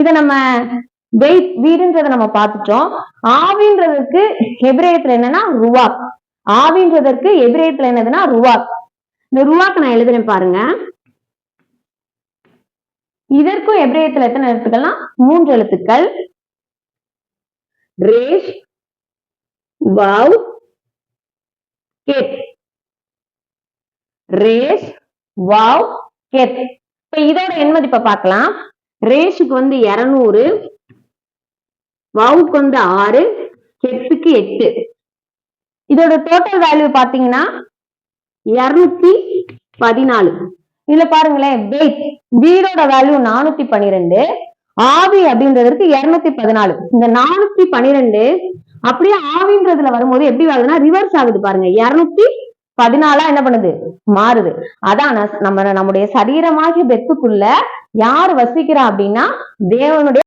இத நம்ம வீடுன்றத நம்ம பார்த்துட்டோம். ஆவின்றதுக்கு எபிரேயத்துல என்னன்னா ருவாக். ஆவின்றதற்கு எபிரேயத்துல என்னதுன்னா ருவாக். இந்த ருவாக் நான் எழுதுறேன் பாருங்க. இதற்கும் எபிரேயத்துல எத்தனை எழுத்துக்கள்னா 3 எழுத்துக்கள். ரேஷ் வாவ் கேட். ரேஷ் வாவ் கேட். இப்ப இதோட எண் மதிப்பை பார்க்கலாம். ரேஷுக்கு 200, வாவுக்கு 6, கெட்டுக்கு 8. இதோட டோட்டல் வேல்யூ பாத்தீங்கன்னா 214. இதுல பாருங்களேன், வீடோட வேல்யூ 412, ஆவி அப்படின்றதுக்கு 214. இந்த 412 அப்படியே ஆவின்றதுல வரும்போது எப்படி ஆகுதுன்னா ரிவர்ஸ் ஆகுது பாருங்க. 214 என்ன பண்ணுது, மாறுது. அதான் நம்முடைய சரீரமாகிய பெத்துக்குள்ள யார் வசிக்கிறா அப்படின்னா தேவனுடைய